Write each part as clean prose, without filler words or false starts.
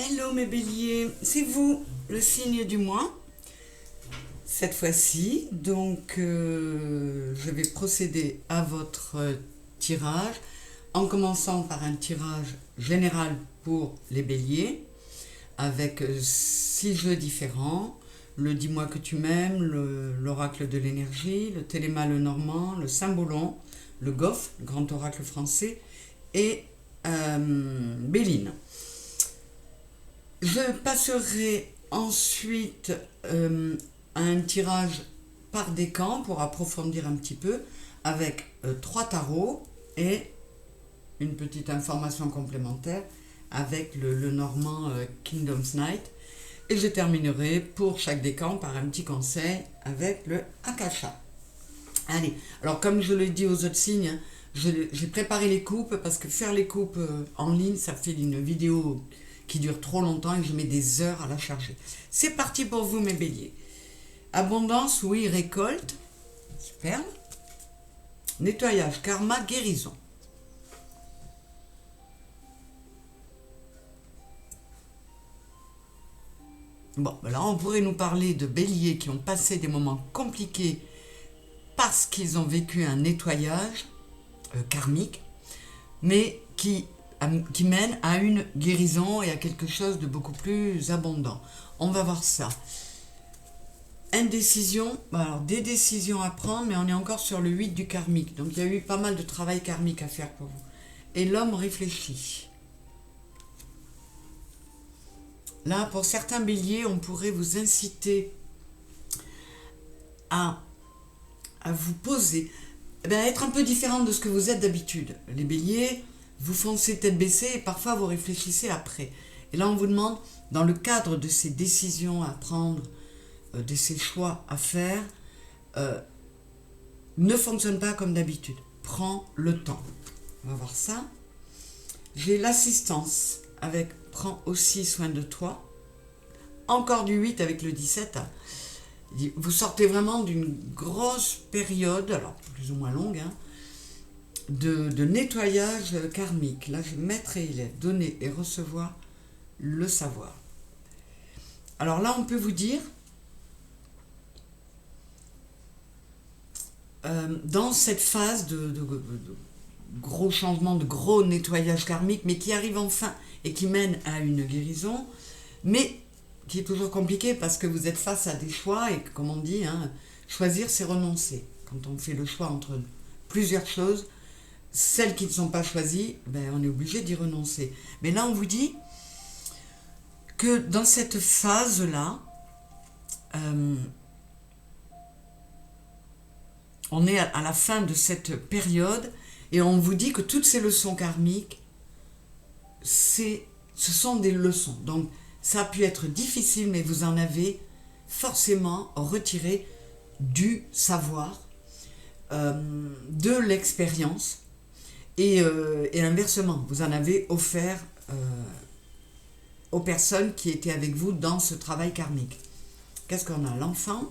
Hello mes béliers, c'est vous le signe du mois cette fois-ci. Donc je vais procéder à votre tirage en commençant par un tirage général pour les béliers avec 6 jeux différents. Le Dis-moi que tu m'aimes, l'oracle de l'énergie, le Téléma le normand, le Saint-Bolon, le Goff, le grand oracle français et Béline. Je passerai ensuite à un tirage par décan pour approfondir un petit peu avec 3 tarots et une petite information complémentaire avec le normand Kingdom's Night. Et je terminerai pour chaque décan par un petit conseil avec le Akasha. Allez, alors comme je le dis aux autres signes, j'ai préparé les coupes parce que faire les coupes en ligne, ça fait une vidéo qui dure trop longtemps et je mets des heures à la charger. C'est parti pour vous mes béliers. Abondance, oui, récolte, superbe. Nettoyage, karma, guérison. Bon, là on pourrait nous parler de béliers qui ont passé des moments compliqués parce qu'ils ont vécu un nettoyage karmique, mais qui mène à une guérison et à quelque chose de beaucoup plus abondant. On va voir ça. Indécision, alors des décisions à prendre, mais on est encore sur le 8 du karmique. Donc il y a eu pas mal de travail karmique à faire pour vous. Et l'homme réfléchit. Là, pour certains béliers, on pourrait vous inciter à vous poser, être un peu différent de ce que vous êtes d'habitude. Les béliers, vous foncez tête baissée et parfois vous réfléchissez après. Et là, on vous demande, dans le cadre de ces décisions à prendre, de ces choix à faire, ne fonctionne pas comme d'habitude. Prends le temps. On va voir ça. J'ai l'assistance avec prends aussi soin de toi. Encore du 8 avec le 17. Vous sortez vraiment d'une grosse période, alors plus ou moins longue, de nettoyage karmique. Là, je maître et élève, donner et recevoir le savoir. Alors là, on peut vous dire, dans cette phase de gros changements, de gros nettoyage karmique, mais qui arrive enfin et qui mène à une guérison, mais qui est toujours compliqué parce que vous êtes face à des choix et comme on dit, choisir c'est renoncer. Quand on fait le choix entre plusieurs choses, celles qui ne sont pas choisies, on est obligé d'y renoncer. Mais là, on vous dit que dans cette phase-là, on est à la fin de cette période et on vous dit que toutes ces leçons karmiques, ce sont des leçons. Donc, ça a pu être difficile, mais vous en avez forcément retiré du savoir, de l'expérience. Et inversement, vous en avez offert aux personnes qui étaient avec vous dans ce travail karmique. Qu'est-ce qu'on a? L'enfant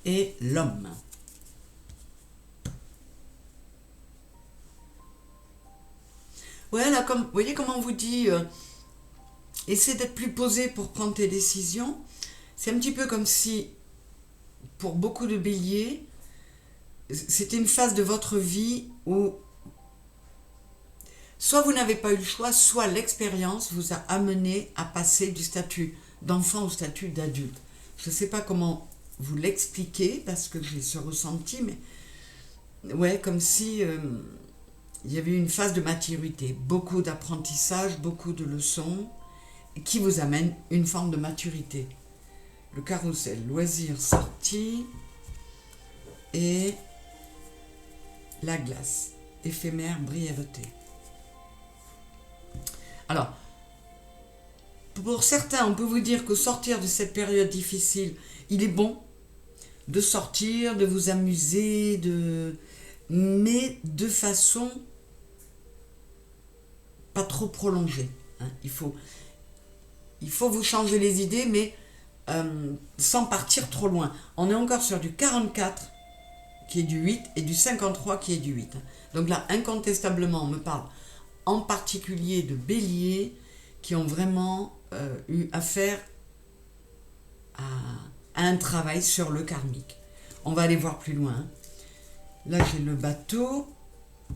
et l'homme. Ouais, là, vous voyez comment on vous dit, essaie d'être plus posé pour prendre tes décisions. C'est un petit peu comme si, pour beaucoup de béliers, c'était une phase de votre vie où soit vous n'avez pas eu le choix, soit l'expérience vous a amené à passer du statut d'enfant au statut d'adulte. Je ne sais pas comment vous l'expliquer parce que j'ai ce ressenti, mais ouais, comme si il y avait une phase de maturité, beaucoup d'apprentissage, beaucoup de leçons qui vous amènent une forme de maturité. Le carrousel, loisirs, sortie et la glace, éphémère, brièveté. Alors, pour certains, on peut vous dire qu'au sortir de cette période difficile, il est bon de sortir, de vous amuser, mais de façon pas trop prolongée. Il faut vous changer les idées, mais sans partir trop loin. On est encore sur du 44 qui est du 8 et du 53 qui est du 8. Donc là, incontestablement, on me parle en particulier de bélier qui ont vraiment eu affaire à un travail sur le karmique. On va aller voir plus loin. Là, j'ai le bateau,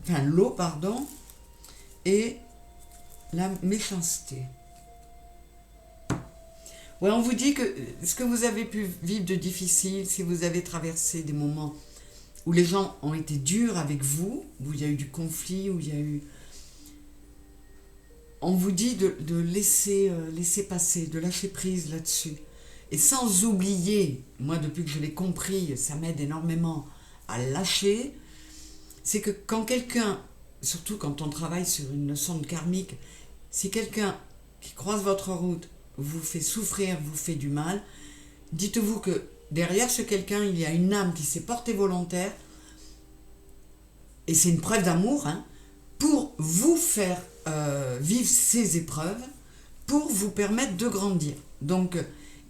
enfin l'eau, pardon, et la méchanceté. Ouais, on vous dit que ce que vous avez pu vivre de difficile, si vous avez traversé des moments où les gens ont été durs avec vous, où il y a eu du conflit, où il y a eu... On vous dit de laisser passer, de lâcher prise là-dessus. Et sans oublier, moi depuis que je l'ai compris, ça m'aide énormément à lâcher, c'est que quand quelqu'un, surtout quand on travaille sur une leçon de karmique, si quelqu'un qui croise votre route vous fait souffrir, vous fait du mal, dites-vous que derrière ce quelqu'un, il y a une âme qui s'est portée volontaire, et c'est une preuve d'amour, hein, pour vous faire vivre ces épreuves, pour vous permettre de grandir. Donc,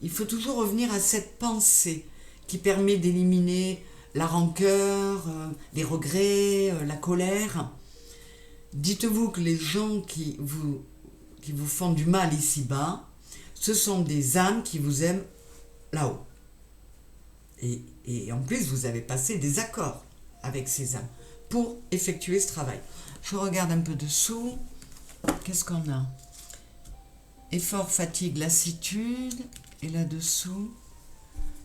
il faut toujours revenir à cette pensée qui permet d'éliminer la rancœur, les regrets, la colère. Dites-vous que les gens qui vous font du mal ici-bas, ce sont des âmes qui vous aiment là-haut. Et en plus, vous avez passé des accords avec ces âmes pour effectuer ce travail. Je regarde un peu dessous. Qu'est-ce qu'on a? Effort, fatigue, lassitude. Et là-dessous,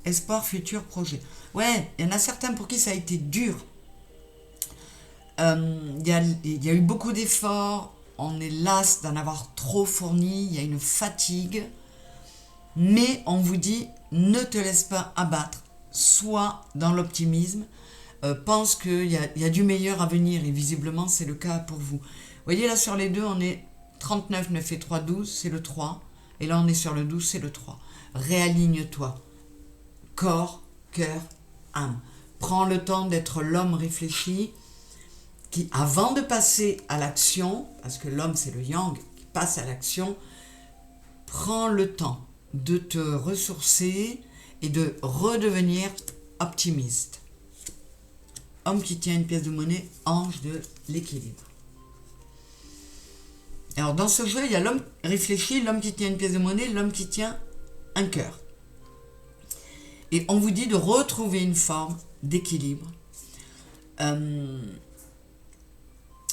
espoir, futur, projet. Ouais, il y en a certains pour qui ça a été dur. Il y a eu beaucoup d'efforts. On est las d'en avoir trop fourni. Il y a une fatigue. Mais on vous dit, ne te laisse pas abattre. Sois dans l'optimisme. Pense qu'il y a du meilleur à venir. Et visiblement, c'est le cas pour vous. Vous voyez, là, sur les deux, on est 39, 9 et 3, 12. C'est le 3. Et là, on est sur le 12, c'est le 3. Réaligne-toi. Corps, cœur, âme. Prends le temps d'être l'homme réfléchi qui, avant de passer à l'action, parce que l'homme c'est le yang qui passe à l'action, prends le temps de te ressourcer et de redevenir optimiste. Homme qui tient une pièce de monnaie, ange de l'équilibre. Alors dans ce jeu, il y a l'homme réfléchi, l'homme qui tient une pièce de monnaie, l'homme qui tient un cœur. Et on vous dit de retrouver une forme d'équilibre.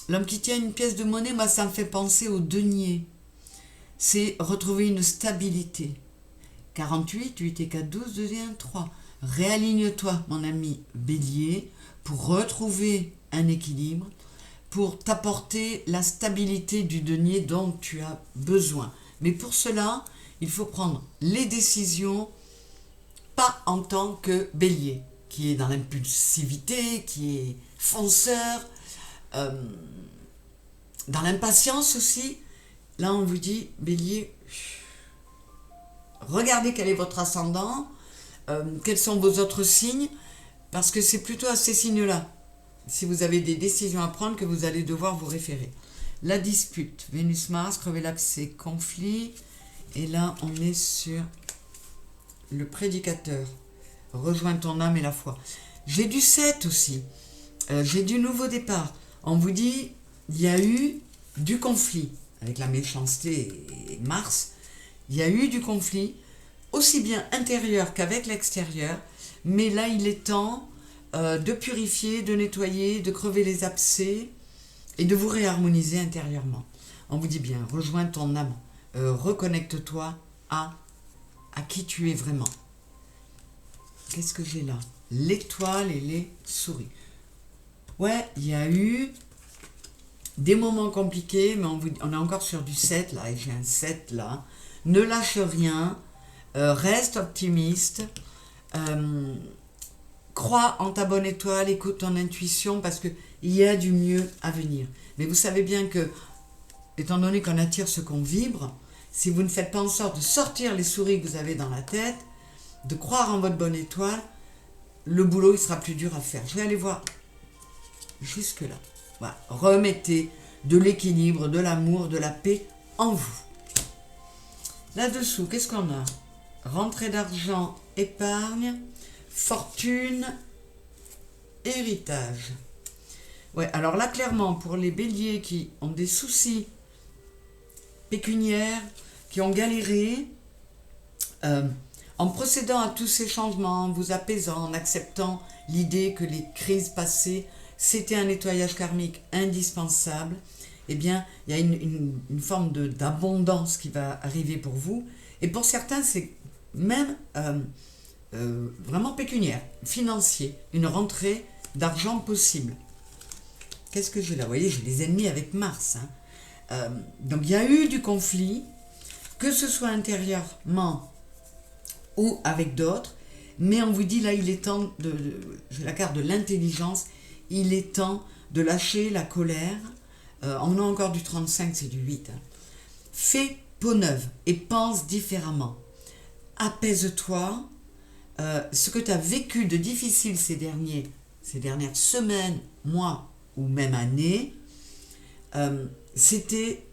L'homme qui tient une pièce de monnaie, moi ça me fait penser au denier. C'est retrouver une stabilité. 48, 8 et 4, 12, 2 et 1, 3. Réaligne-toi, mon ami Bélier, pour retrouver un équilibre, pour t'apporter la stabilité du denier dont tu as besoin. Mais pour cela, il faut prendre les décisions, pas en tant que Bélier, qui est dans l'impulsivité, qui est fonceur, dans l'impatience aussi. Là, on vous dit, Bélier, regardez quel est votre ascendant, quels sont vos autres signes, parce que c'est plutôt à ces signes-là, si vous avez des décisions à prendre, que vous allez devoir vous référer. La dispute, Vénus-Mars, crever l'abcès, conflit, et là, on est sur le prédicateur. Rejoins ton âme et la foi. J'ai du 7 aussi, j'ai du nouveau départ. On vous dit, il y a eu du conflit, avec la méchanceté et Mars, il y a eu du conflit, aussi bien intérieur qu'avec l'extérieur, mais là il est temps de purifier, de nettoyer, de crever les abcès et de vous réharmoniser intérieurement. On vous dit bien, rejoins ton âme, reconnecte-toi à qui tu es vraiment. Qu'est-ce que j'ai là? L'étoile et les souris. Ouais, il y a eu des moments compliqués, mais on est encore sur du 7 là, et j'ai un 7 là. Ne lâche rien, reste optimiste, crois en ta bonne étoile, écoute ton intuition, parce qu'il y a du mieux à venir. Mais vous savez bien que, étant donné qu'on attire ce qu'on vibre, si vous ne faites pas en sorte de sortir les souris que vous avez dans la tête, de croire en votre bonne étoile, le boulot il sera plus dur à faire. Je vais aller voir jusque là. Voilà. Remettez de l'équilibre, de l'amour, de la paix en vous. Là-dessous, qu'est-ce qu'on a? Rentrée d'argent, épargne, fortune, héritage. Ouais, alors là, clairement, pour les béliers qui ont des soucis pécuniaires, qui ont galéré, en procédant à tous ces changements, en vous apaisant, en acceptant l'idée que les crises passées, c'était un nettoyage karmique indispensable, eh bien, il y a une forme d'abondance qui va arriver pour vous. Et pour certains, c'est même vraiment pécuniaire, financier, une rentrée d'argent possible. Qu'est-ce que j'ai là? Vous voyez, j'ai des ennemis avec Mars. Donc, il y a eu du conflit, que ce soit intérieurement ou avec d'autres, mais on vous dit là, il est temps j'ai la carte de l'intelligence, il est temps de lâcher la colère. On a encore du 35, c'est du 8. Fais peau neuve et pense différemment. Apaise-toi. Ce que tu as vécu de difficile ces dernières semaines, mois ou même années, c'était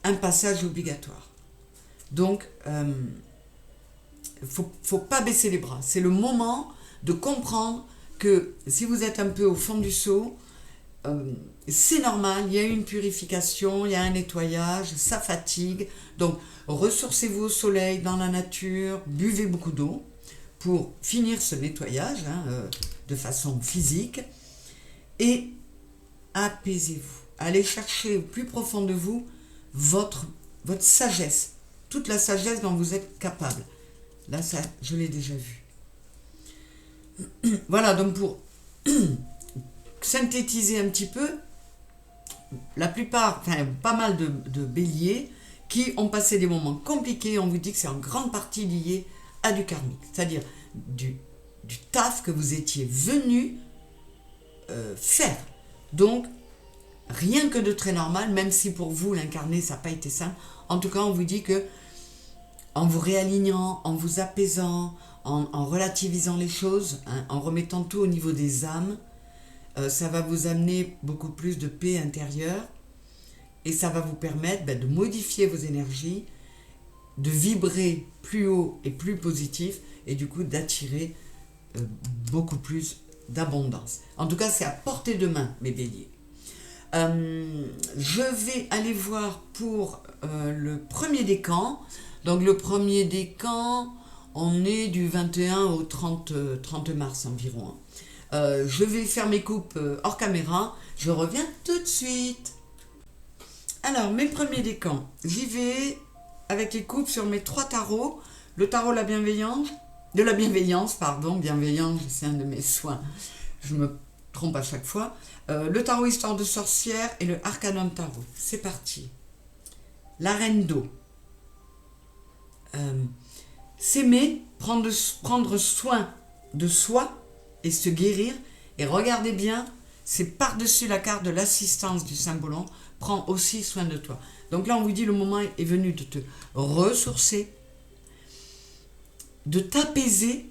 un passage obligatoire. Donc, faut pas baisser les bras. C'est le moment de comprendre que si vous êtes un peu au fond du seau, c'est normal, il y a une purification, il y a un nettoyage, ça fatigue. Donc, ressourcez-vous au soleil, dans la nature, buvez beaucoup d'eau pour finir ce nettoyage de façon physique et apaisez-vous. Allez chercher au plus profond de vous votre sagesse, toute la sagesse dont vous êtes capable. Là, ça, je l'ai déjà vu. Voilà, donc pour synthétiser un petit peu, la plupart, enfin pas mal de béliers qui ont passé des moments compliqués, on vous dit que c'est en grande partie lié à du karmique, c'est-à-dire du taf que vous étiez venu faire. Donc, rien que de très normal, même si pour vous, l'incarné, ça n'a pas été simple. En tout cas, on vous dit que en vous réalignant, en vous apaisant, en relativisant les choses, en remettant tout au niveau des âmes, ça va vous amener beaucoup plus de paix intérieure et ça va vous permettre de modifier vos énergies, de vibrer plus haut et plus positif et du coup d'attirer beaucoup plus d'abondance. En tout cas, c'est à portée de main, mes béliers. Je vais aller voir pour le premier décan. Donc le premier décan, on est du 21 au 30 mars environ. Je vais faire mes coupes hors caméra. Je reviens tout de suite. Alors, mes premiers décans. J'y vais avec les coupes sur mes 3 tarots. Le tarot de la bienveillance, bienveillance, c'est un de mes soins. Je me trompe à chaque fois. Le tarot histoire de sorcière et le arcanum tarot. C'est parti. La reine d'eau. S'aimer, prendre soin de soi et se guérir. Et regardez bien, c'est par-dessus la carte de l'assistance du Saint-Boulogne. Prends aussi soin de toi. Donc là, on vous dit, le moment est venu de te ressourcer, de t'apaiser.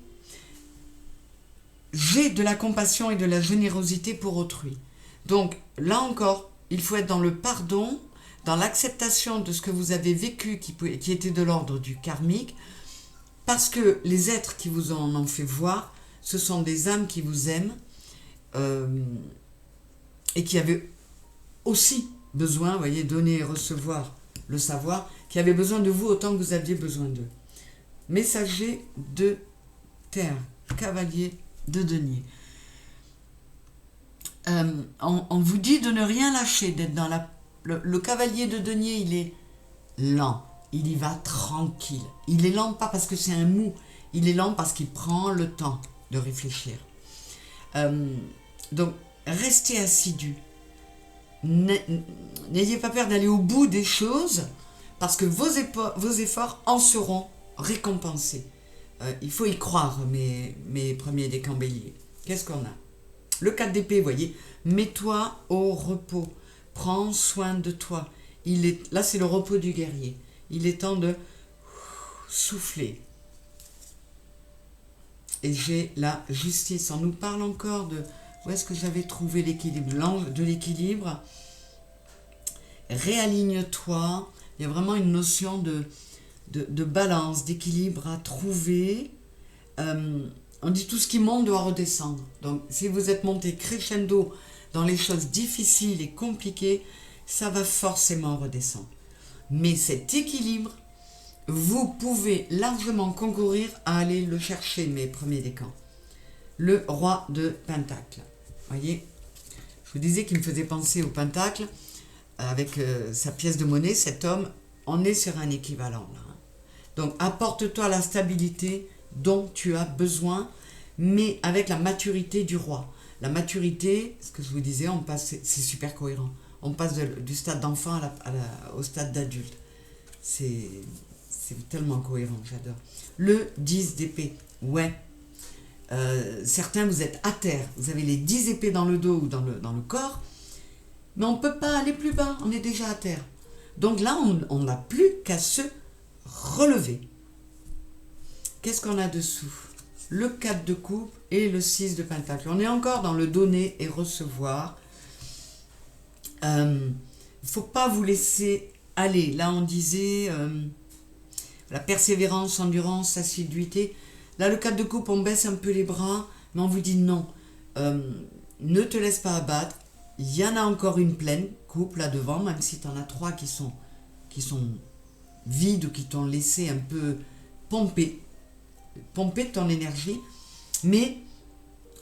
J'ai de la compassion et de la générosité pour autrui. Donc là encore, il faut être dans le pardon, dans l'acceptation de ce que vous avez vécu qui était de l'ordre du karmique, parce que les êtres qui vous en ont fait voir, ce sont des âmes qui vous aiment et qui avaient aussi besoin, vous voyez, donner et recevoir le savoir, qui avaient besoin de vous autant que vous aviez besoin d'eux. Messager de terre, cavalier de denier. On vous dit de ne rien lâcher, d'être dans le cavalier de denier, il est lent, il y va tranquille. Il est lent pas parce que c'est un mou, il est lent parce qu'il prend le temps de réfléchir. Donc, restez assidus. N'ayez pas peur d'aller au bout des choses parce que vos efforts en seront récompensés. Il faut y croire, mes premiers décans béliers. Qu'est-ce qu'on a? Le 4 d'épée, vous voyez. Mets-toi au repos. Prends soin de toi. Là, c'est le repos du guerrier. Il est temps de souffler. Et j'ai la justice. On nous parle encore de où est-ce que j'avais trouvé l'équilibre. L'ange de l'équilibre. Réaligne-toi. Il y a vraiment une notion de balance, d'équilibre à trouver. On dit tout ce qui monte doit redescendre. Donc, si vous êtes monté crescendo dans les choses difficiles et compliquées, ça va forcément redescendre. Mais cet équilibre, vous pouvez largement concourir à aller le chercher, mes premiers décans. Le roi de Pentacle. Voyez, je vous disais qu'il me faisait penser au Pentacle, avec sa pièce de monnaie, cet homme, on est sur un équivalent là. Donc apporte-toi la stabilité dont tu as besoin, mais avec la maturité du roi. La maturité, ce que je vous disais, on passe, c'est super cohérent. On passe du stade d'enfant au stade d'adulte. C'est tellement cohérent, j'adore. Le 10 d'épée, ouais. Certains, vous êtes à terre, vous avez les 10 épées dans le dos ou dans le corps, mais on ne peut pas aller plus bas, on est déjà à terre. Donc là, on n'a plus qu'à se relever. Qu'est-ce qu'on a dessous? Le 4 de coupe et le 6 de pentacle. On est encore dans le donner et recevoir. Il ne faut pas vous laisser aller. Là, on disait la persévérance, endurance, assiduité. Là, le 4 de coupe, on baisse un peu les bras, mais on vous dit non. Ne te laisse pas abattre. Il y en a encore une pleine coupe là devant, même si tu en as 3 qui sont vides ou qui t'ont laissé un peu pomper ton énergie. Mais,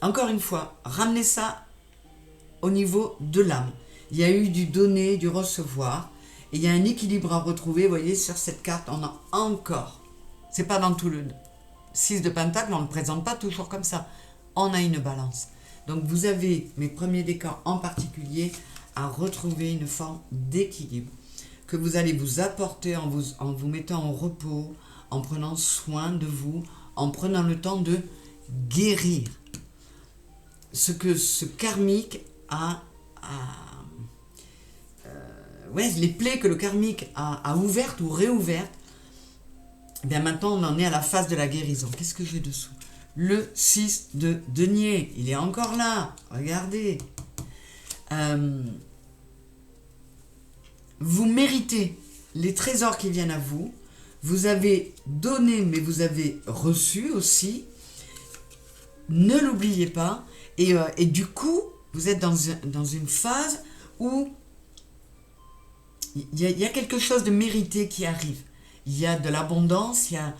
encore une fois, ramenez ça au niveau de l'âme. Il y a eu du donner, du recevoir, et il y a un équilibre à retrouver. Vous voyez, sur cette carte, on a encore, c'est pas dans tout le 6 de pentacle, on ne le présente pas toujours comme ça. On a une balance. Donc vous avez, mes premiers décans en particulier, à retrouver une forme d'équilibre que vous allez vous apporter en vous mettant en repos, en prenant soin de vous, en prenant le temps de guérir ce que ce karmique les plaies que le karmique a ouvertes ou réouvertes. Eh bien maintenant on en est à la phase de la guérison. Qu'est-ce que j'ai dessous? Le 6 de denier, il est encore là, regardez. Vous méritez les trésors qui viennent à vous. Vous avez donné, mais vous avez reçu aussi. Ne l'oubliez pas. Et du coup, vous êtes dans une phase où il y a quelque chose de mérité qui arrive. Il y a de l'abondance, là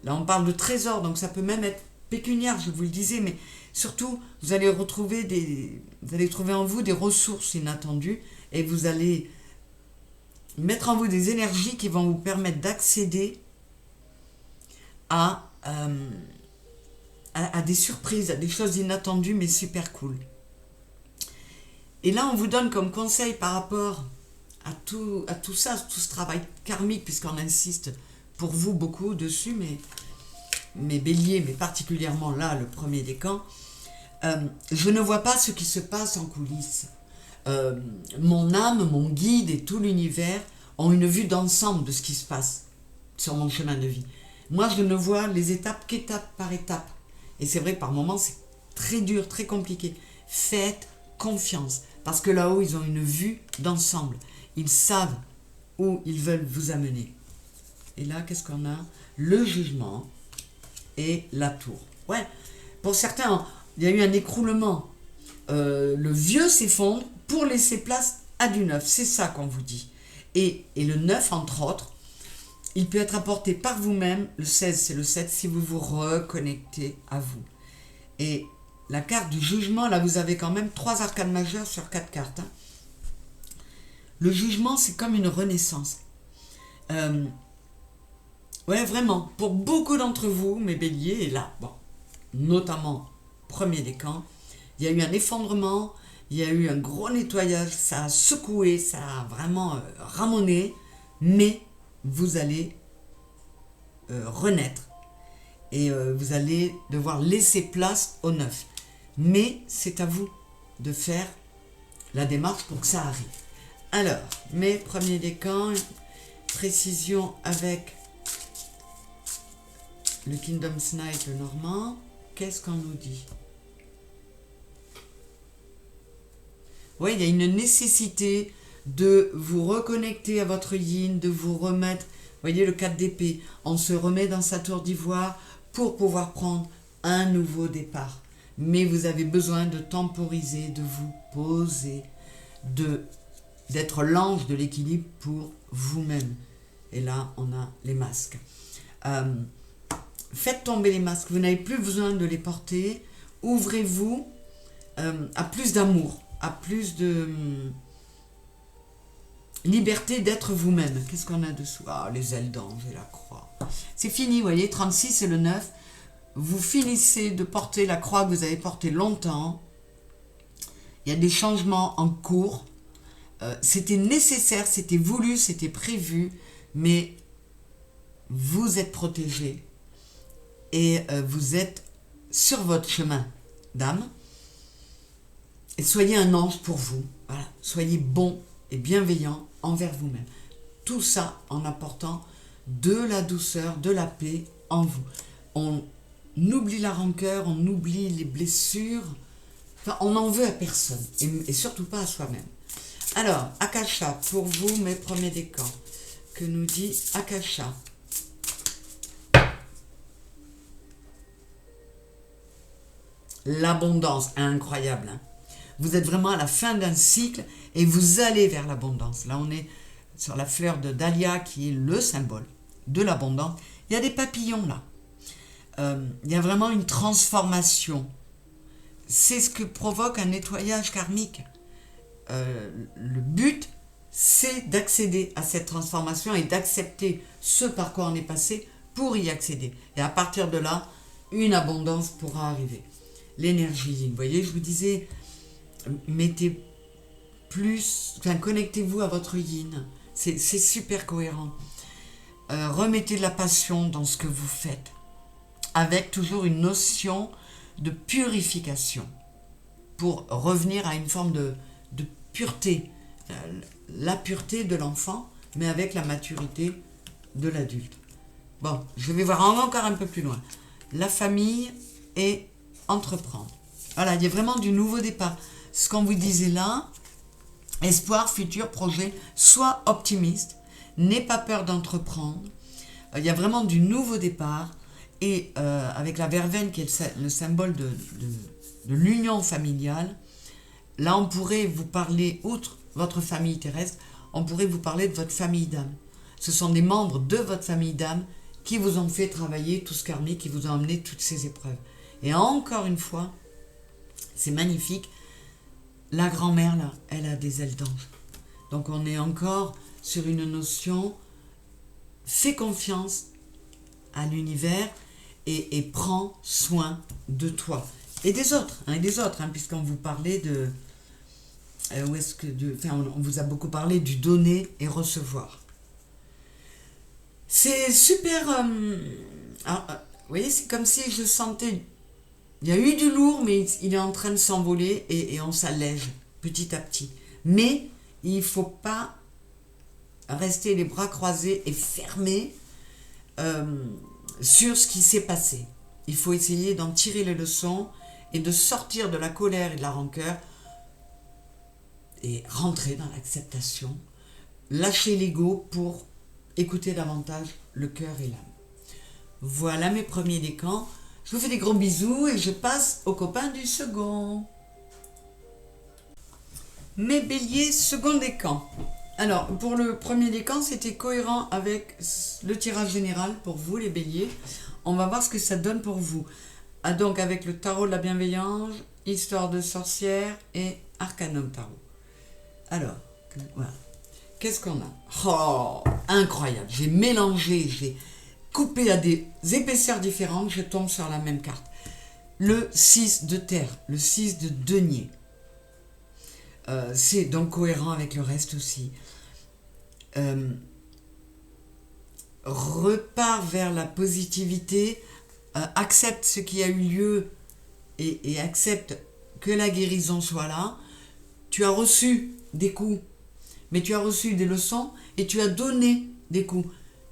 on parle de trésors, donc ça peut même être pécuniaire, je vous le disais, mais surtout, vous allez trouver en vous des ressources inattendues et vous allez mettre en vous des énergies qui vont vous permettre d'accéder à des surprises, à des choses inattendues mais super cool. Et là, on vous donne comme conseil par rapport à tout ça, tout ce travail karmique, puisqu'on insiste pour vous beaucoup dessus, mais béliers, mais particulièrement là, le premier décan, je ne vois pas ce qui se passe en coulisses. Mon âme, mon guide et tout l'univers ont une vue d'ensemble de ce qui se passe sur mon chemin de vie. Moi, je ne vois les étapes qu'étape par étape. Et c'est vrai, par moments, c'est très dur, très compliqué. Faites confiance, parce que là-haut, ils ont une vue d'ensemble. Ils savent où ils veulent vous amener. Et là, qu'est-ce qu'on a? Le jugement et la tour. Ouais, pour certains, il y a eu un écroulement. Le vieux s'effondre pour laisser place à du neuf. C'est ça qu'on vous dit. Et le 9, entre autres, il peut être apporté par vous-même. Le 16, c'est le 7, si vous vous reconnectez à vous. Et la carte du jugement, là, vous avez quand même 3 arcanes majeures sur 4 cartes. Le jugement, c'est comme une renaissance. Ouais, vraiment. Pour beaucoup d'entre vous, mes béliers, et là, bon, notamment, premier décan, il y a eu un effondrement, il y a eu un gros nettoyage, ça a secoué, ça a vraiment ramoné, mais vous allez renaître. Et vous allez devoir laisser place au neuf. Mais c'est à vous de faire la démarche pour que ça arrive. Alors, mes premiers décans, précision avec le Kingdom Knight, le normand. Qu'est-ce qu'on nous dit? Oui, il y a une nécessité de vous reconnecter à votre yin, de vous remettre, vous voyez le 4 d'épée, on se remet dans sa tour d'ivoire pour pouvoir prendre un nouveau départ. Mais vous avez besoin de temporiser, de vous poser, de d'être l'ange de l'équilibre pour vous-même. Et là, on a les masques. Faites tomber les masques, vous n'avez plus besoin de les porter. Ouvrez-vous à plus d'amour, à plus de liberté d'être vous-même. Qu'est-ce qu'on a dessous? Ah, les ailes d'ange et la croix. C'est fini, vous voyez, 36 et le 9. Vous finissez de porter la croix que vous avez portée longtemps. Il y a des changements en cours. C'était nécessaire, c'était voulu, c'était prévu, mais vous êtes protégé et vous êtes sur votre chemin d'âme. Et soyez un ange pour vous. Voilà. Soyez bon et bienveillant envers vous-même. Tout ça en apportant de la douceur, de la paix en vous. On oublie la rancœur, on oublie les blessures. Enfin, on n'en veut à personne et surtout pas à soi-même. Alors, Akasha, pour vous, mes premiers décans. Que nous dit Akasha? L'abondance, incroyable. Hein? Vous êtes vraiment à la fin d'un cycle et vous allez vers l'abondance. Là, on est sur la fleur de Dahlia qui est le symbole de l'abondance. Il y a des papillons là. Il y a vraiment une transformation. C'est ce que provoque un nettoyage karmique. Le but, c'est d'accéder à cette transformation et d'accepter ce par quoi on est passé pour y accéder. Et à partir de là, une abondance pourra arriver. L'énergie, vous voyez, je vous disais, mettez plus, enfin, connectez-vous à votre yin. C'est super cohérent. Remettez de la passion dans ce que vous faites, avec toujours une notion de purification, pour revenir à une forme de pureté, la pureté de l'enfant, mais avec la maturité de l'adulte. Bon, je vais voir encore un peu plus loin. La famille et entreprendre. Voilà, il y a vraiment du nouveau départ. Ce qu'on vous disait là, espoir, futur, projet, sois optimiste, n'aie pas peur d'entreprendre. Il y a vraiment du nouveau départ et avec la verveine qui est le symbole de l'union familiale, là on pourrait vous parler, outre votre famille terrestre, on pourrait vous parler de votre famille d'âme. Ce sont des membres de votre famille d'âme qui vous ont fait travailler tout ce karmique, qui vous ont amené toutes ces épreuves. Et encore une fois, c'est magnifique, la grand-mère là, elle a des ailes d'ange. Donc on est encore sur une notion, fais confiance à l'univers et prends soin de toi. Et des autres, puisqu'on vous parlait de... on vous a beaucoup parlé du donner et recevoir. C'est super... vous voyez, c'est comme si je sentais... Il y a eu du lourd, mais il est en train de s'envoler et on s'allège petit à petit. Mais il ne faut pas rester les bras croisés et fermés sur ce qui s'est passé. Il faut essayer d'en tirer les leçons et de sortir de la colère et de la rancœur et rentrer dans l'acceptation, lâcher l'ego pour écouter davantage le cœur et l'âme. Voilà mes premiers décans. Je vous fais des gros bisous et je passe aux copains du second. Mes béliers, second décan. Alors, pour le premier décan, c'était cohérent avec le tirage général pour vous, les béliers. On va voir ce que ça donne pour vous. Ah, donc, avec le tarot de la bienveillance, histoire de sorcière et arcanum tarot. Alors, voilà. Qu'est-ce qu'on a? Oh, incroyable. J'ai mélangé, j'ai coupé à des épaisseurs différentes, je tombe sur la même carte. Le 6 de terre, le 6 de denier. C'est donc cohérent avec le reste aussi. Repars vers la positivité, accepte ce qui a eu lieu et accepte que la guérison soit là. Tu as reçu des coups, mais tu as reçu des leçons et tu as donné des coups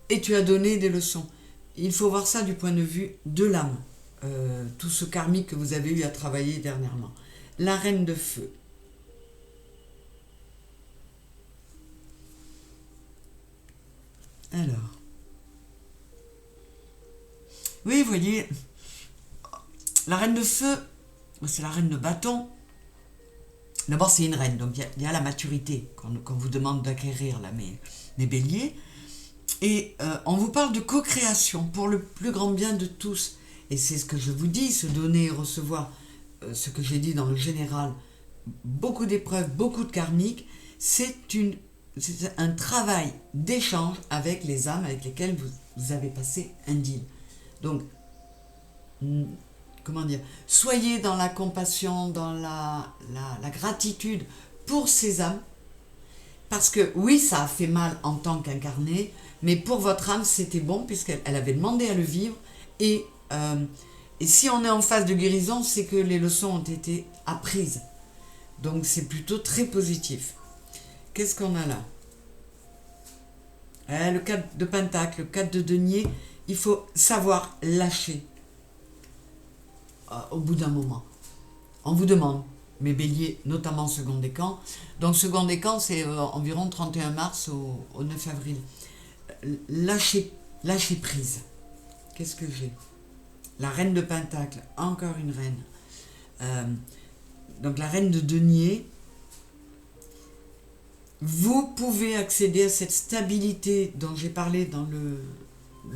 et tu as donné des leçons. Il faut voir ça du point de vue de l'âme, tout ce karmique que vous avez eu à travailler dernièrement. La reine de feu. Alors, oui, vous voyez, la reine de feu, c'est la reine de bâton. D'abord, c'est une reine, donc il y a la maturité qu'on vous demande d'acquérir, là, mes béliers. Et on vous parle de co-création pour le plus grand bien de tous. Et c'est ce que je vous dis, se donner et recevoir, ce que j'ai dit dans le général, beaucoup d'épreuves, beaucoup de karmiques, c'est un travail d'échange avec les âmes avec lesquelles vous avez passé un deal. Donc, comment dire, soyez dans la compassion, dans la gratitude pour ces âmes, parce que oui, ça a fait mal en tant qu'incarné, mais pour votre âme, c'était bon, puisqu'elle avait demandé à le vivre, et si on est en phase de guérison, c'est que les leçons ont été apprises. Donc c'est plutôt très positif. Qu'est-ce qu'on a là? Le 4 de Pentacle, le 4 de Denier, il faut savoir lâcher au bout d'un moment. On vous demande, mes béliers, notamment second décan. Donc second décan, c'est environ 31 mars au 9 avril. Lâcher prise. Qu'est-ce que j'ai? La reine de Pentacle, encore une reine. Donc la reine de Denier, vous pouvez accéder à cette stabilité dont j'ai parlé dans le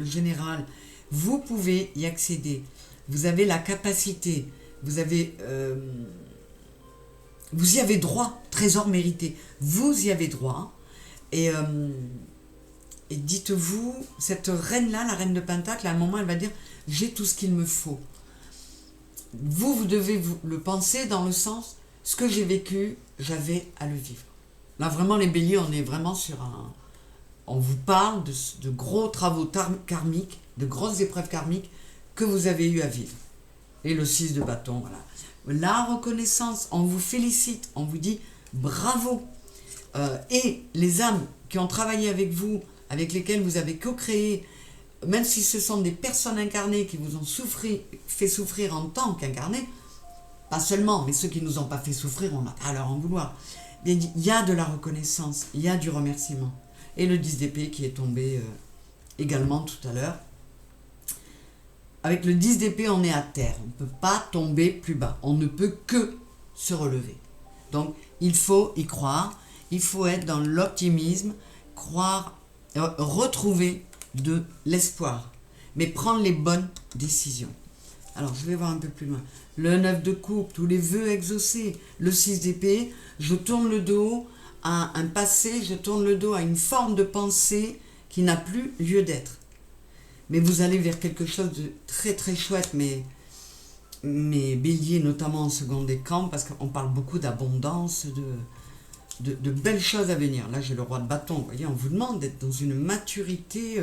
général. Vous pouvez y accéder. Vous avez la capacité. Vous y avez droit. Trésor mérité. Vous y avez droit. Et dites-vous, cette reine-là, la reine de Pentacle, à un moment, elle va dire « J'ai tout ce qu'il me faut ». Vous devez le penser dans le sens « Ce que j'ai vécu, j'avais à le vivre ». Là, vraiment, les béliers, on est vraiment sur un... On vous parle de gros travaux karmiques, de grosses épreuves karmiques que vous avez eu à vivre. Et le 6 de bâton, voilà. La reconnaissance, on vous félicite, on vous dit bravo. Et les âmes qui ont travaillé avec vous, avec lesquelles vous avez co-créé, même si ce sont des personnes incarnées qui vous ont fait souffrir en tant qu'incarnés, pas seulement, mais ceux qui ne nous ont pas fait souffrir, on n'a pas à leur en vouloir. Il y a de la reconnaissance, il y a du remerciement. Et le 10 d'épée qui est tombé également tout à l'heure. Avec le 10 d'épée, on est à terre. On ne peut pas tomber plus bas. On ne peut que se relever. Donc, il faut y croire. Il faut être dans l'optimisme, croire, retrouver de l'espoir. Mais prendre les bonnes décisions. Alors, je vais voir un peu plus loin. Le 9 de coupe, tous les vœux exaucés. Le 6 d'épée, je tourne le dos à un passé, je tourne le dos à une forme de pensée qui n'a plus lieu d'être. Mais vous allez vers quelque chose de très très chouette, mais béliers, notamment en second décan, parce qu'on parle beaucoup d'abondance, de belles choses à venir. Là, j'ai le roi de bâton, vous voyez, on vous demande d'être dans une maturité...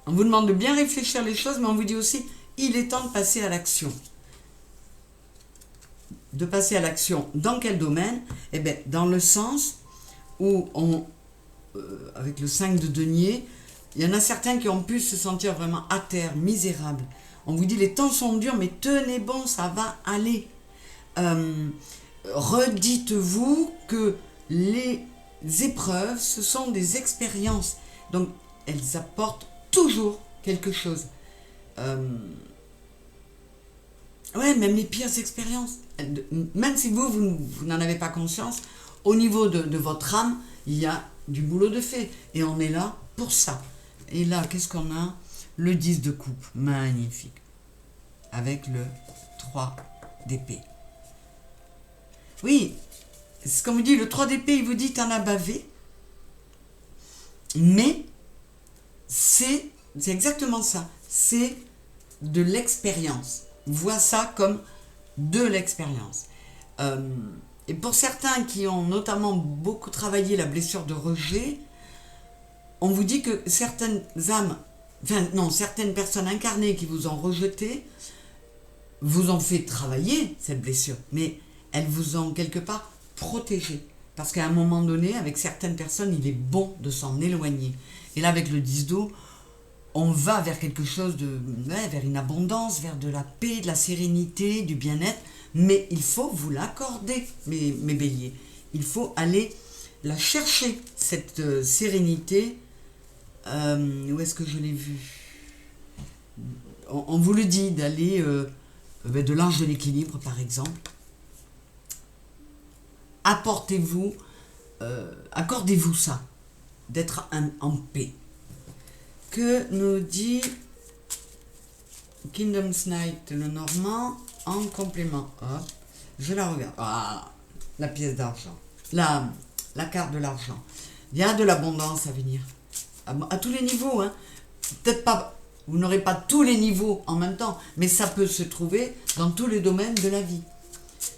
on vous demande de bien réfléchir les choses, mais on vous dit aussi, il est temps de passer à l'action. De passer à l'action dans quel domaine? Eh bien, dans le sens où avec le 5 de Denier, il y en a certains qui ont pu se sentir vraiment à terre, misérables. On vous dit, les temps sont durs, mais tenez bon, ça va aller. Redites-vous que les épreuves, ce sont des expériences. Donc, elles apportent toujours quelque chose. Ouais, même les pires expériences. Même si vous n'en avez pas conscience, au niveau de votre âme, il y a du boulot de fait. Et on est là pour ça. Et là, qu'est-ce qu'on a? Le 10 de coupe. Magnifique. Avec le 3 d'épée. Oui, c'est ce qu'on vous dit. Le 3 d'épée, il vous dit, t'en as bavé. Mais c'est exactement ça. C'est de l'expérience. Vois ça comme de l'expérience. Et pour certains qui ont notamment beaucoup travaillé la blessure de rejet, on vous dit que certaines âmes, certaines personnes incarnées qui vous ont rejeté, vous ont fait travailler cette blessure, mais elles vous ont quelque part protégé. Parce qu'à un moment donné, avec certaines personnes, il est bon de s'en éloigner. Et là, avec le 10 d'eau, on va vers quelque chose vers une abondance, vers de la paix, de la sérénité, du bien-être, mais il faut vous l'accorder, mes béliers. Il faut aller la chercher, cette sérénité. Où est-ce que je l'ai vue? on vous le dit, d'aller de l'ange de l'équilibre, par exemple. Apportez-vous, accordez-vous ça, d'être en paix. Que nous dit Kingdom's Night, le Normand, en complément. Hop, je la regarde. Ah, la pièce d'argent. La carte de l'argent. Il y a de l'abondance à venir. À tous les niveaux. Hein. Peut-être pas, vous n'aurez pas tous les niveaux en même temps, mais ça peut se trouver dans tous les domaines de la vie.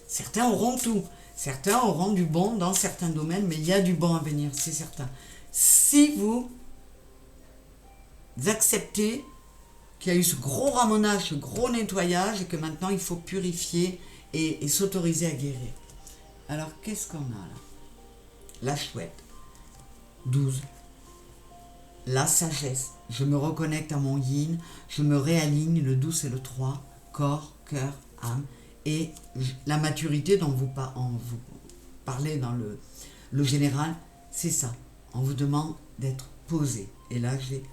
Certains auront tout. Certains auront du bon dans certains domaines, mais il y a du bon à venir, c'est certain. Si vous acceptez qu'il y a eu ce gros ramonage, ce gros nettoyage, et que maintenant il faut purifier et s'autoriser à guérir. Alors, qu'est-ce qu'on a là? La chouette. 12. La sagesse. Je me reconnecte à mon yin, je me réaligne, le 12 et le 3, corps, cœur, âme, et la maturité dont vous parlez dans le général, c'est ça. On vous demande d'être posé. Et là, j'ai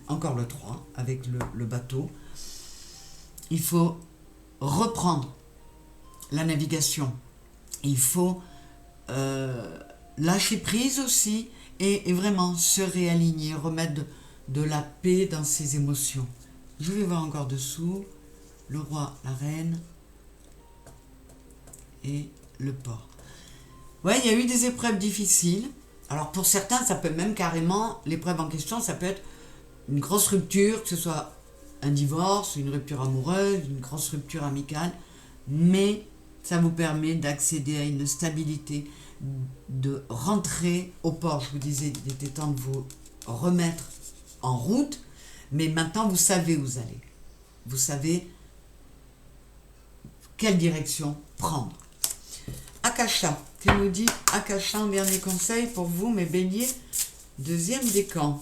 encore le 3 avec le bateau. Il faut reprendre la navigation. Il faut lâcher prise aussi et vraiment se réaligner, remettre de la paix dans ses émotions. Je vais voir encore dessous le roi, la reine et le porc. Ouais, il y a eu des épreuves difficiles. Alors pour certains, ça peut même carrément, l'épreuve en question, ça peut être une grosse rupture, que ce soit un divorce, une rupture amoureuse, une grosse rupture amicale, mais ça vous permet d'accéder à une stabilité, de rentrer au port. Je vous disais, il était temps de vous remettre en route, mais maintenant vous savez où vous allez. Vous savez quelle direction prendre. Akasha, qui nous dit Akasha, un dernier conseil pour vous, mes béliers, deuxième décan.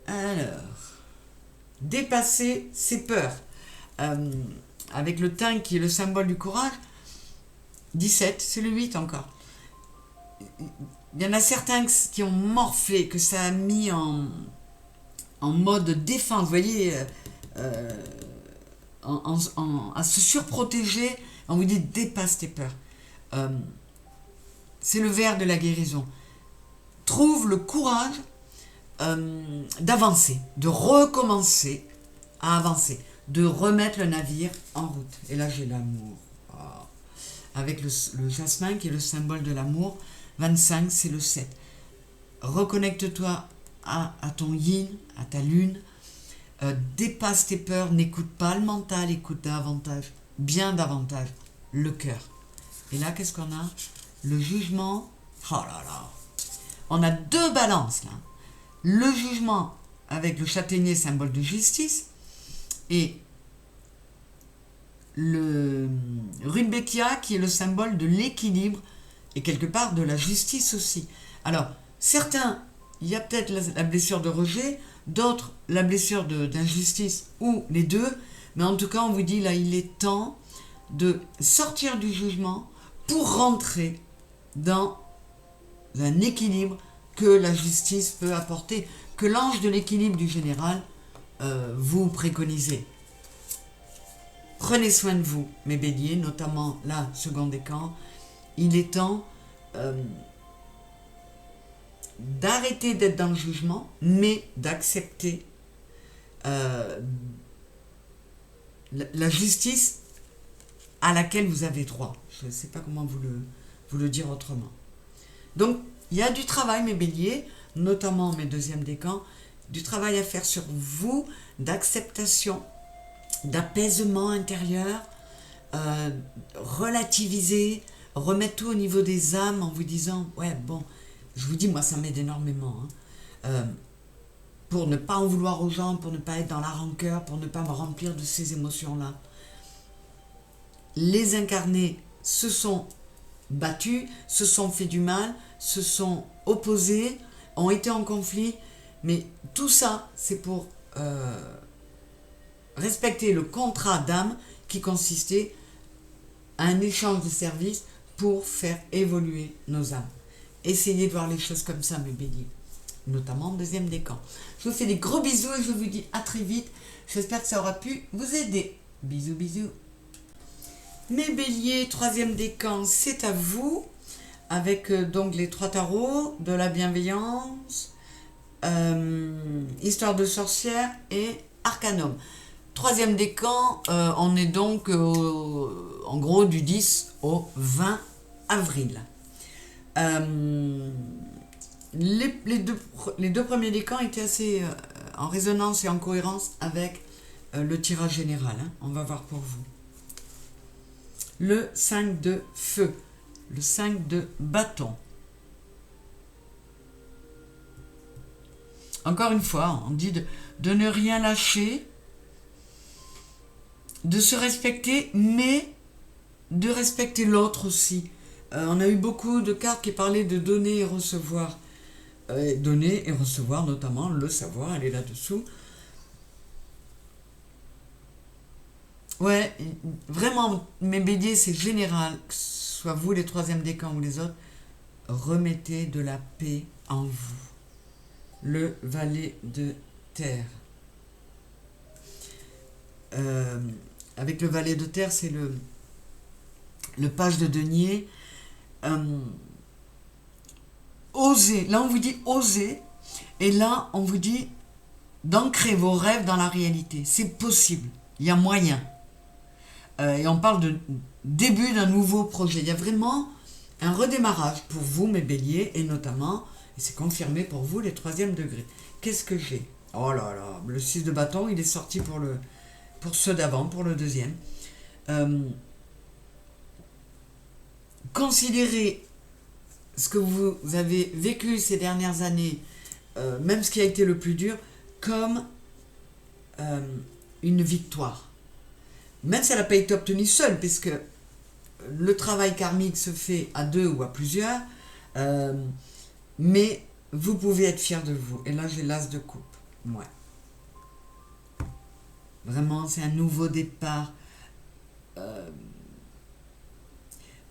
Alors, dépasser ses peurs. Avec le thym qui est le symbole du courage, 17, c'est le 8 encore. Il y en a certains qui ont morflé, que ça a mis en mode défense, vous voyez, à se surprotéger. On vous dit dépasse tes peurs. C'est le vers de la guérison. Trouve le courage d'avancer, de recommencer à avancer, de remettre le navire en route. Et là j'ai l'amour. Oh. Avec le jasmin qui est le symbole de l'amour. 25, c'est le 7. Reconnecte-toi à ton yin, à ta lune. Dépasse tes peurs, n'écoute pas le mental, écoute davantage, bien davantage, le cœur. Et là, qu'est-ce qu'on a? Le jugement. Oh là là. On a deux balances là. Le jugement avec le châtaignier, symbole de justice, et le Rudbeckia qui est le symbole de l'équilibre et quelque part de la justice aussi. Alors, certains, il y a peut-être la blessure de rejet, d'autres la blessure d'injustice ou les deux, mais en tout cas on vous dit là il est temps de sortir du jugement pour rentrer dans un équilibre que la justice peut apporter, que l'ange de l'équilibre du général vous préconisez. Prenez soin de vous, mes béliers, notamment là, second décan. Il est temps d'arrêter d'être dans le jugement, mais d'accepter la justice à laquelle vous avez droit. Je ne sais pas comment vous le dire autrement. Donc, il y a du travail, mes béliers, notamment mes deuxièmes décans, du travail à faire sur vous, d'acceptation, d'apaisement intérieur, relativiser, remettre tout au niveau des âmes en vous disant, ouais, bon, je vous dis, moi, ça m'aide énormément. Hein. Pour ne pas en vouloir aux gens, pour ne pas être dans la rancœur, pour ne pas me remplir de ces émotions-là. Les incarnés se sont battus, se sont fait du mal, se sont opposés, ont été en conflit, mais tout ça, c'est pour respecter le contrat d'âme qui consistait à un échange de services pour faire évoluer nos âmes. Essayez de voir les choses comme ça, mes béliers. notamment deuxième décan. Je vous fais des gros bisous et je vous dis à très vite. J'espère que ça aura pu vous aider. Bisous, bisous. Mes béliers, troisième décan, c'est à vous. Avec donc les 3 tarots, de la bienveillance, histoire de sorcière et arcanum. Troisième décan, on est donc en gros du 10 au 20 avril. Les deux premiers décans étaient assez en résonance et en cohérence avec le tirage général. Hein. On va voir pour vous. Le 5 de feu, le 5 de bâton. Encore une fois, on dit de ne rien lâcher, de se respecter, mais de respecter l'autre aussi. On a eu beaucoup de cartes qui parlaient de donner et recevoir. Donner et recevoir, notamment le savoir, elle est là-dessous. Ouais, vraiment, mes béliers, c'est général, que ce soit vous les troisièmes décans ou les autres, remettez de la paix en vous. Le valet de terre. Avec le valet de terre, c'est le page de denier. Osez, là on vous dit osez, et là on vous dit d'ancrer vos rêves dans la réalité. C'est possible, il y a moyen. Et on parle de début d'un nouveau projet. Il y a vraiment un redémarrage pour vous, mes béliers, et notamment, et c'est confirmé pour vous, les 3e degrés. Qu'est-ce que j'ai? Oh là là, le 6 de bâton, il est sorti pour ceux d'avant, pour le deuxième. Considérez ce que vous avez vécu ces dernières années, même ce qui a été le plus dur, comme une victoire. Même si elle n'a pas été obtenue seule, puisque le travail karmique se fait à 2 ou à plusieurs, mais vous pouvez être fiers de vous. Et là, j'ai l'as de coupe. Ouais. Vraiment, c'est un nouveau départ.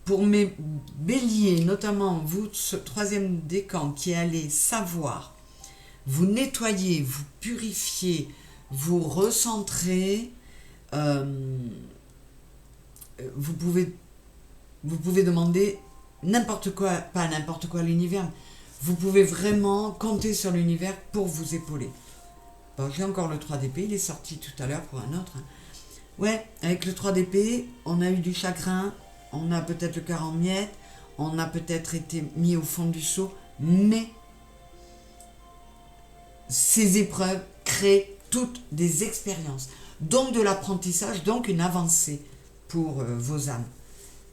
Pour mes béliers, notamment vous, ce 3e décan qui allez savoir vous nettoyer, vous purifier, vous recentrer, vous pouvez demander n'importe quoi, pas n'importe quoi à l'univers, vous pouvez vraiment compter sur l'univers pour vous épauler. Bon, j'ai encore le 3 d'épée, il est sorti tout à l'heure pour un autre. Hein. Ouais, avec le 3 d'épée, on a eu du chagrin, on a peut-être le cœur en miettes, on a peut-être été mis au fond du seau, mais ces épreuves créent toutes des expériences, donc de l'apprentissage, donc une avancée pour vos âmes.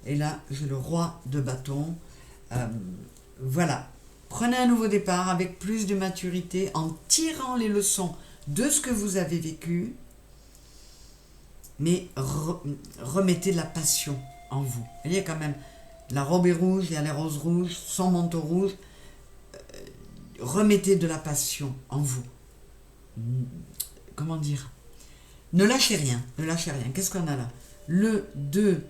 Et là, j'ai le roi de bâton. Voilà. Prenez un nouveau départ avec plus de maturité, en tirant les leçons de ce que vous avez vécu, mais remettez de la passion en vous. Il y a quand même la robe est rouge, il y a les roses rouges, son manteau rouge. Remettez de la passion en vous. Comment dire? Ne lâchez rien, ne lâchez rien. Qu'est-ce qu'on a là? Le 2,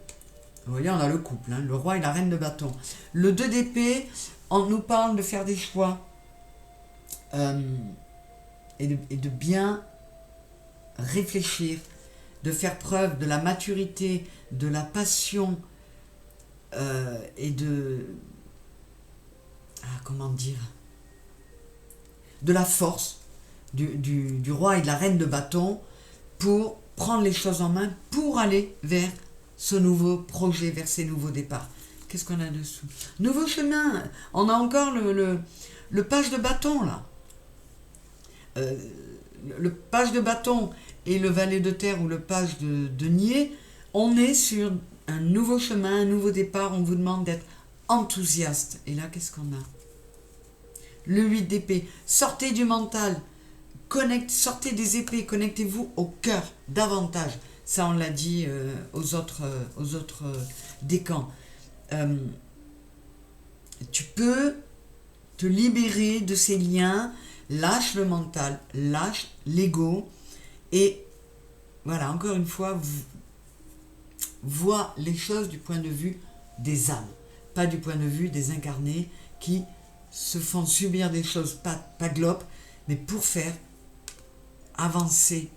vous voyez, on a le couple, hein, le roi et la reine de bâton. Le 2 d'épée, on nous parle de faire des choix et de bien réfléchir, de faire preuve de la maturité, de la passion et de... comment dire? De la force du roi et de la reine de bâton pour prendre les choses en main, pour aller vers ce nouveau projet, vers ces nouveaux départs. Qu'est-ce qu'on a dessous? Nouveau chemin. On a encore le page de bâton, là. Le page de bâton et le valet de terre ou le page de denier, on est sur un nouveau chemin, un nouveau départ. On vous demande d'être enthousiaste. Et là, qu'est-ce qu'on a? Le 8 d'épée. Sortez du mental. Sortez des épées. Connectez-vous au cœur davantage. Ça, on l'a dit aux autres décans. Tu peux te libérer de ces liens. Lâche le mental. Lâche l'ego. Et voilà, encore une fois, vois les choses du point de vue des âmes. Pas du point de vue des incarnés qui se font subir des choses pas globes, mais pour faire avancer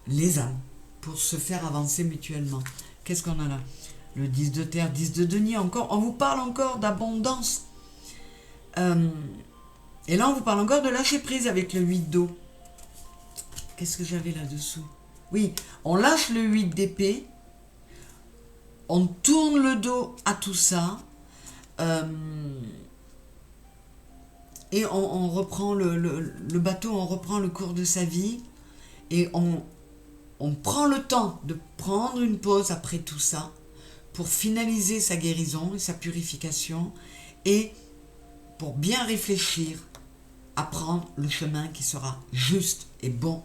les âmes, pour se faire avancer mutuellement. Qu'est-ce qu'on a là? Le 10 de terre, 10 de denier, encore, on vous parle encore d'abondance. Et là, on vous parle encore de lâcher prise avec le 8 d'eau. Qu'est-ce que j'avais là-dessous? Oui, on lâche le 8 d'épée, on tourne le dos à tout ça, et on reprend le bateau, on reprend le cours de sa vie, et on prend le temps de prendre une pause après tout ça, pour finaliser sa guérison et sa purification, et pour bien réfléchir à prendre le chemin qui sera juste et bon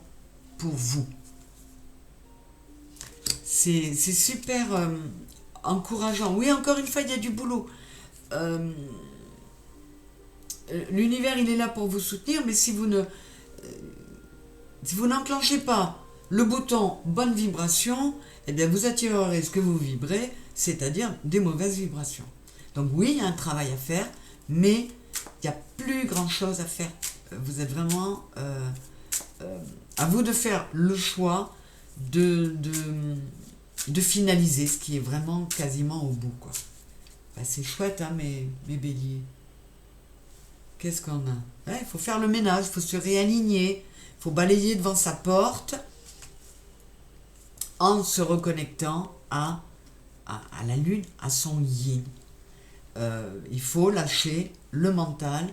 pour vous. C'est super encourageant. Oui, encore une fois, il y a du boulot. L'univers, il est là pour vous soutenir, mais si vous n'enclenchez pas le bouton bonne vibration, eh bien vous attirerez ce que vous vibrez, c'est-à-dire des mauvaises vibrations. Donc oui, il y a un travail à faire, mais il n'y a plus grand-chose à faire. Vous êtes vraiment... à vous de faire le choix de finaliser, ce qui est vraiment quasiment au bout, quoi. Ben, c'est chouette, hein, mes béliers. Qu'est-ce qu'on a? Il faut faire le ménage, il faut se réaligner, il faut balayer devant sa porte en se reconnectant à la lune, à son yin. Il faut lâcher le mental,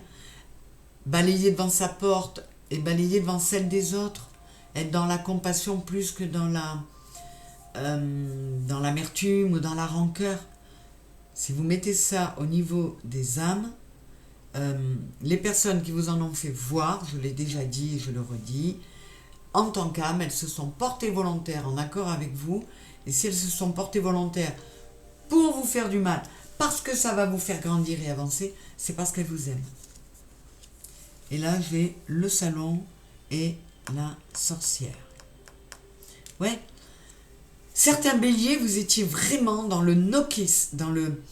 balayer devant sa porte et balayer devant celle des autres, être dans la compassion plus que dans l'amertume ou dans la rancœur. Si vous mettez ça au niveau des âmes, les personnes qui vous en ont fait voir, je l'ai déjà dit et je le redis, en tant qu'âme, elles se sont portées volontaires en accord avec vous, et si elles se sont portées volontaires pour vous faire du mal, parce que ça va vous faire grandir et avancer, c'est parce qu'elles vous aiment. Et là, j'ai le salon et la sorcière. Ouais. Certains béliers, vous étiez vraiment dans le no-kiss, dans le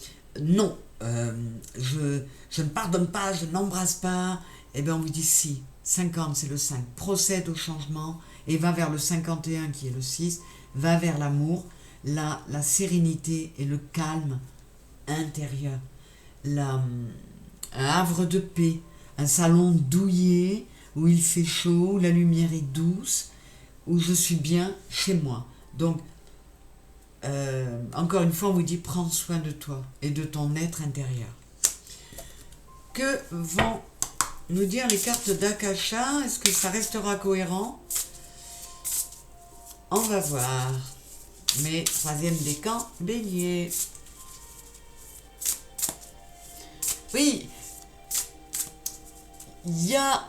non. Je ne pardonne pas, je n'embrasse pas. Eh bien, on vous dit si. 50, c'est le 5. Procède au changement et va vers le 51 qui est le 6. Va vers l'amour, la sérénité et le calme intérieur. Un havre de paix. Un salon douillet où il fait chaud, où la lumière est douce, où je suis bien chez moi. Donc, encore une fois, on vous dit prends soin de toi et de ton être intérieur. Que vont nous dire les cartes d'Akasha? Est-ce que ça restera cohérent? On va voir. Mais troisième décan, bélier. Oui, il y a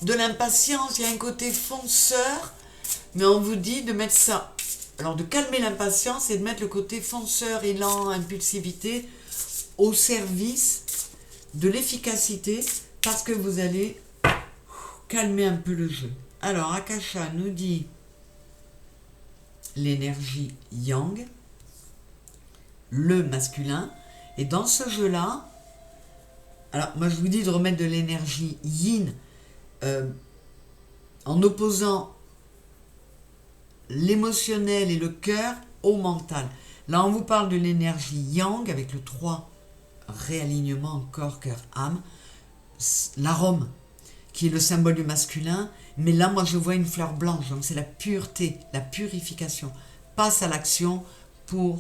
de l'impatience, il y a un côté fonceur, mais on vous dit de mettre ça. Alors de calmer l'impatience et de mettre le côté fonceur, élan, impulsivité au service de l'efficacité, parce que vous allez calmer un peu le jeu. Alors Akasha nous dit l'énergie yang, le masculin, et dans ce jeu-là, alors moi je vous dis de remettre de l'énergie yin en opposant l'émotionnel et le cœur au mental. Là on vous parle de l'énergie yang avec le 3 réalignement corps, cœur, âme, l'arôme qui est le symbole du masculin, mais là moi je vois une fleur blanche, donc c'est la pureté, la purification. Passe à l'action pour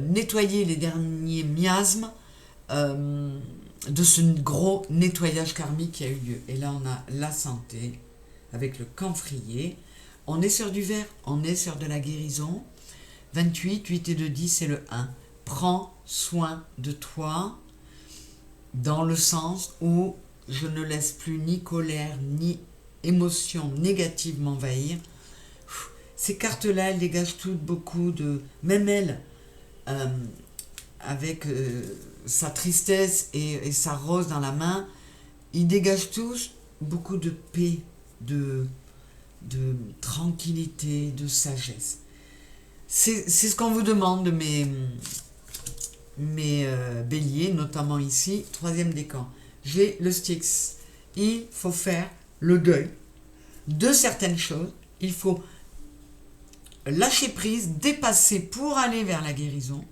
nettoyer les derniers miasmes de ce gros nettoyage karmique qui a eu lieu. Et là on a la santé avec le camphrier. On est sur du vert, on est sur de la guérison. 28, 8 et 2, 10, c'est le 1. Prends soin de toi dans le sens où je ne laisse plus ni colère, ni émotion négative m'envahir. Ces cartes-là, elles dégagent toutes beaucoup de... Même elle, avec sa tristesse et sa rose dans la main, ils dégagent tous beaucoup de paix, de tranquillité, de sagesse. C'est ce qu'on vous demande, mes béliers, notamment ici, troisième décan. J'ai le Styx. Il faut faire le deuil de certaines choses. Il faut lâcher prise, dépasser pour aller vers la guérison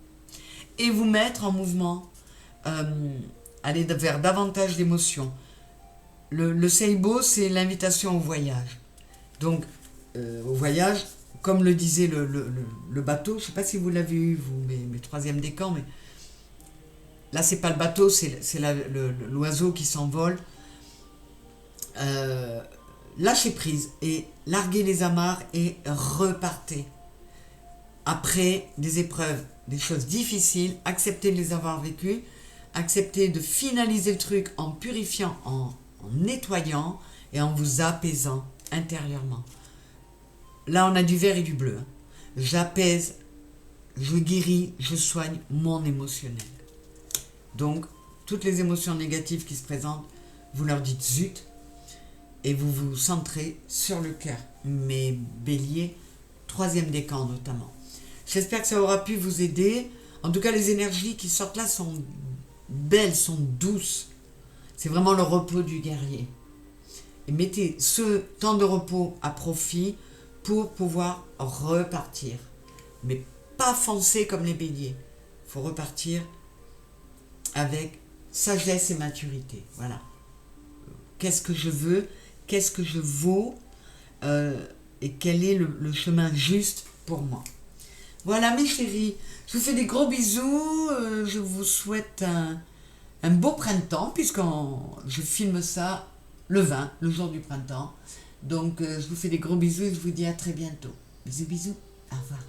et vous mettre en mouvement, aller vers davantage d'émotions. Le Seibo, c'est l'invitation au voyage. Donc, au voyage, comme le disait le bateau, je ne sais pas si vous l'avez eu, vous, mes troisième décans, mais là, c'est pas le bateau, c'est l'oiseau qui s'envole. Lâchez prise et larguez les amarres et repartez. Après des épreuves, des choses difficiles, acceptez de les avoir vécues, acceptez de finaliser le truc en purifiant, en nettoyant et en vous apaisant intérieurement. Là, on a du vert et du bleu. J'apaise, je guéris, je soigne mon émotionnel. Donc, toutes les émotions négatives qui se présentent, vous leur dites zut et vous vous centrez sur le cœur. Mes béliers, troisième décan notamment. J'espère que ça aura pu vous aider. En tout cas, les énergies qui sortent là sont belles, sont douces. C'est vraiment le repos du guerrier. Et mettez ce temps de repos à profit pour pouvoir repartir. Mais pas foncer comme les béliers. Il faut repartir avec sagesse et maturité. Voilà. Qu'est-ce que je veux? Qu'est-ce que je vaux? Et quel est le chemin juste pour moi? Voilà mes chéris. Je vous fais des gros bisous. Je vous souhaite un beau printemps, puisque je filme ça le 20, le jour du printemps. Donc je vous fais des gros bisous et je vous dis à très bientôt. Bisous, bisous. Au revoir.